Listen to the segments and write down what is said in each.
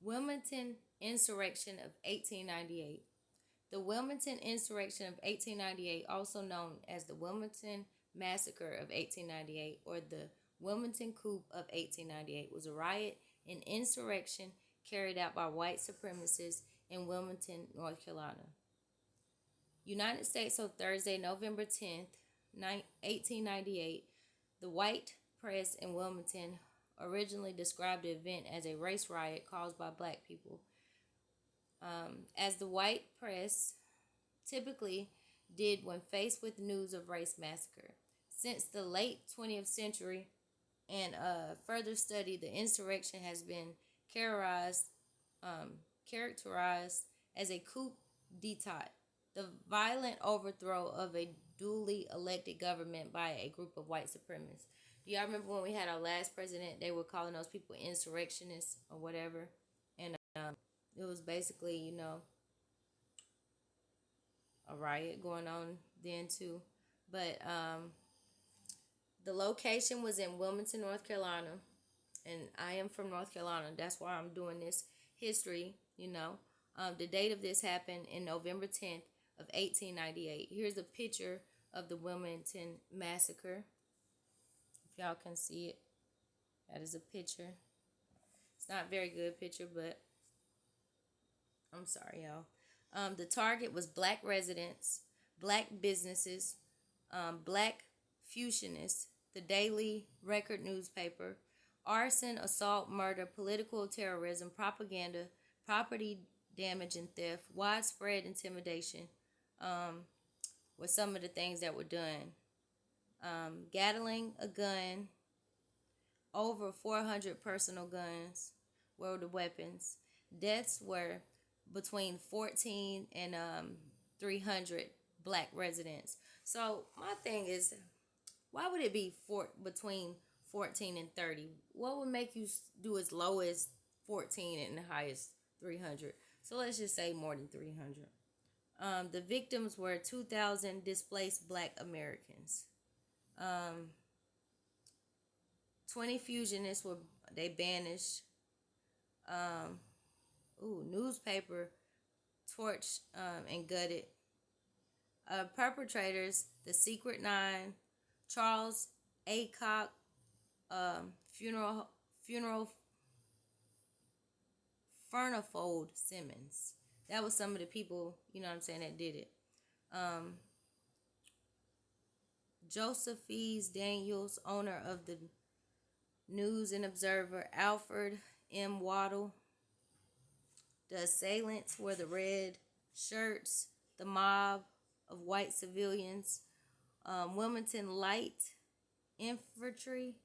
Wilmington Insurrection of 1898. The Wilmington Insurrection of 1898, also known as the Wilmington Massacre of 1898 or the Wilmington Coup of 1898, was a riot and insurrection carried out by white supremacists in Wilmington, North Carolina. United States on Thursday, November 10th, 1898, the white press in Wilmington originally described the event as a race riot caused by black people. As the white press typically did when faced with news of race massacre. Since the late 20th century and further study, the insurrection has been characterized as a coup d'etat, the violent overthrow of a duly elected government by a group of white supremacists. Do y'all remember when we had our last president? They were calling those people insurrectionists or whatever, and it was basically, a riot going on then too. But the location was in Wilmington, North Carolina, and I am from North Carolina. That's why I'm doing this history. The date of this happened in November 10th of 1898. Here's a picture of the Wilmington Massacre. If y'all can see it, that is a picture. It's not a very good picture, but I'm sorry, y'all. The target was black residents, black businesses, black fusionists, the Daily Record newspaper, arson, assault, murder, political terrorism, propaganda, property damage and theft, widespread intimidation were some of the things that were done. Gatling a gun, over 400 personal guns were the weapons. Deaths were between 14 and 300 black residents. So my thing is, why would it be between 14 and 30? What would make you do as low as 14 and the highest 300? So let's just say more than 300. The victims were 2,000 displaced black Americans. 20 fusionists were banished. Newspaper torched and gutted. Perpetrators, the Secret Nine, Charles Aycock, funeral Furnifold Simmons. That was some of the people, that did it. Joseph E. Daniels, owner of the News and Observer, Alfred M. Waddle. The assailants were the red shirts, the mob of white civilians, Wilmington Light Infantry,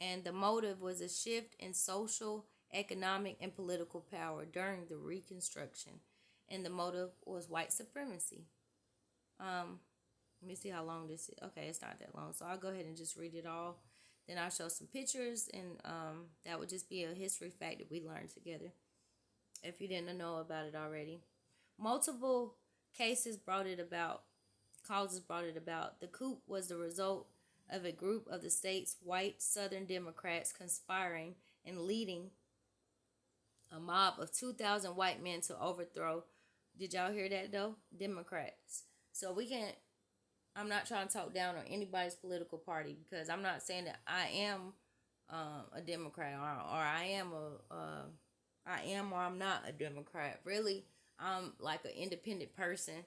and the motive was a shift in social, economic, and political power during the Reconstruction, and the motive was white supremacy. Let me see how long this is. Okay, it's not that long, so I'll go ahead and just read it all. Then I'll show some pictures, and that would just be a history fact that we learned together, if you didn't know about it already. Multiple causes brought it about. The coup was the result of a group of the state's white Southern Democrats conspiring and leading a mob of 2,000 white men to overthrow, did y'all hear that though? Democrats. So I'm not trying to talk down on anybody's political party, because I'm not saying that I am a Democrat or I am or I'm not a Democrat. Really, I'm like an independent person.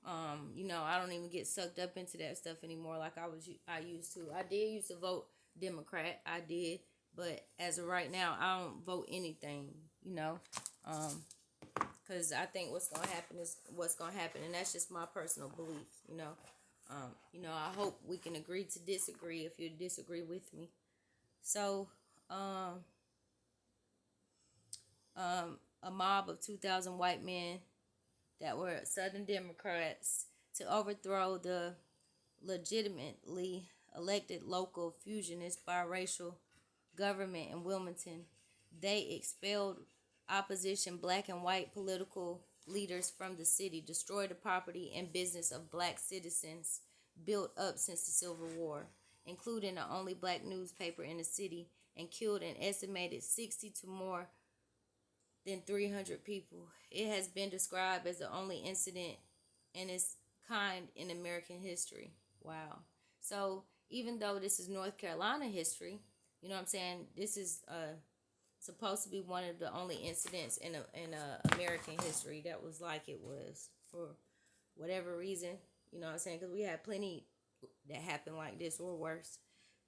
I don't even get sucked up into that stuff anymore like I used to. I did used to vote Democrat. I did, but as of right now, I don't vote anything. Because I think what's gonna happen is what's gonna happen, and that's just my personal belief. I hope we can agree to disagree if you disagree with me. So, a mob of 2,000 white men that were Southern Democrats to overthrow the legitimately elected local fusionist biracial government in Wilmington. They expelled opposition black and white political leaders from the city, destroyed the property and business of black citizens built up since the Civil War, including the only black newspaper in the city, and killed an estimated 60 to more than 300 people. It has been described as the only incident in its kind in American history. Wow. So even though this is North Carolina history, you know what I'm saying, this is supposed to be one of the only incidents in American history that was like it was for whatever reason. You know what I'm saying? Because we had plenty that happened like this or worse.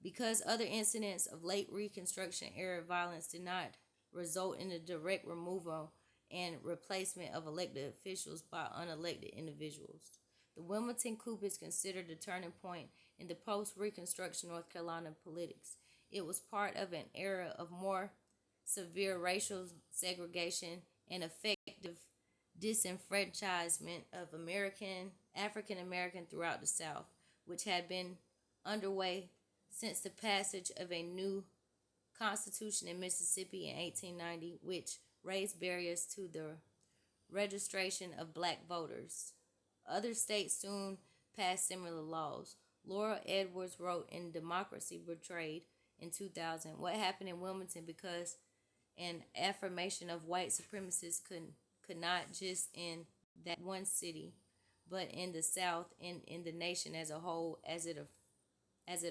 Because other incidents of late Reconstruction era violence did not result in the direct removal and replacement of elected officials by unelected individuals. The Wilmington coup is considered the turning point in the post-Reconstruction North Carolina politics. It was part of an era of more severe racial segregation and effective disenfranchisement of African American throughout the South, which had been underway since the passage of a new Constitution in Mississippi in 1890, which raised barriers to the registration of black voters. Other states soon passed similar laws. Laura Edwards wrote in Democracy Betrayed in 2000, what happened in Wilmington because an affirmation of white supremacists could not just in that one city, but in the South and in the nation as a whole, as it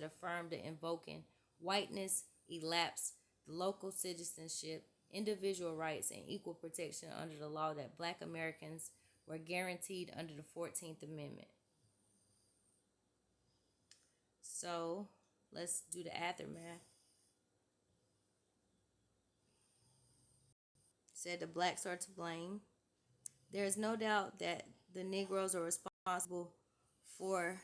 affirmed the invoking whiteness, elapsed the local citizenship, individual rights, and equal protection under the law that black Americans were guaranteed under the 14th Amendment. So let's do the aftermath. Said the blacks are to blame. There is no doubt that the Negroes are responsible for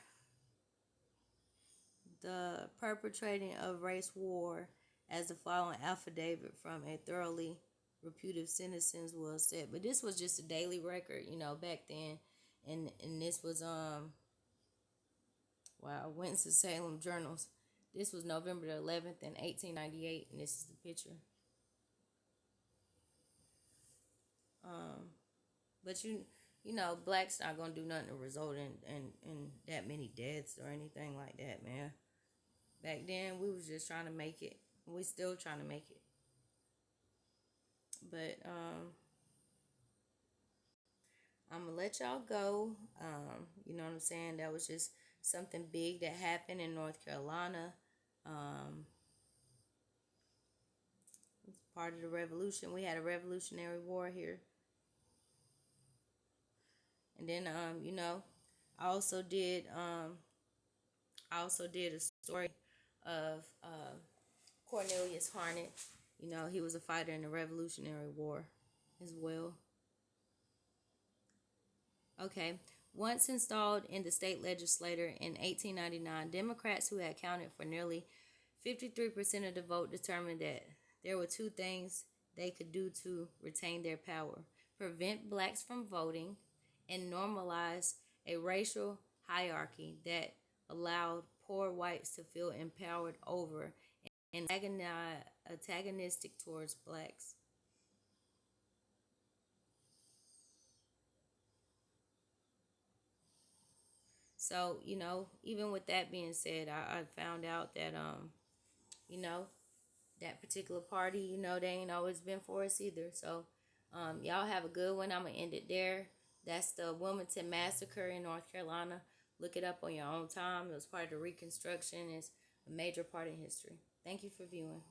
the perpetrating of race war, as the following affidavit from a thoroughly reputed citizens was said. But this was just a daily record, back then, and this was Winston-Salem Journals. This was November the 11th in 1898, and this is the picture. But blacks not gonna do nothing to result in that many deaths or anything like that, man. Back then, we was just trying to make it. We still trying to make it. But I'm gonna let y'all go. You know what I'm saying? That was just something big that happened in North Carolina. It's part of the revolution. We had a revolutionary war here. And then I also did a story of Cornelius Harnett. He was a fighter in the Revolutionary War as well. Okay. Once installed in the state legislature in 1899, Democrats who had counted for nearly 53% of the vote determined that there were two things they could do to retain their power: prevent blacks from voting and normalize a racial hierarchy that allowed poor whites to feel empowered over and antagonistic towards blacks. So, even with that being said, I found out that, that particular party, they ain't always been for us either. So, y'all have a good one. I'm going to end it there. That's the Wilmington Massacre in North Carolina. Look it up on your own time. It was part of the Reconstruction. It's a major part in history. Thank you for viewing.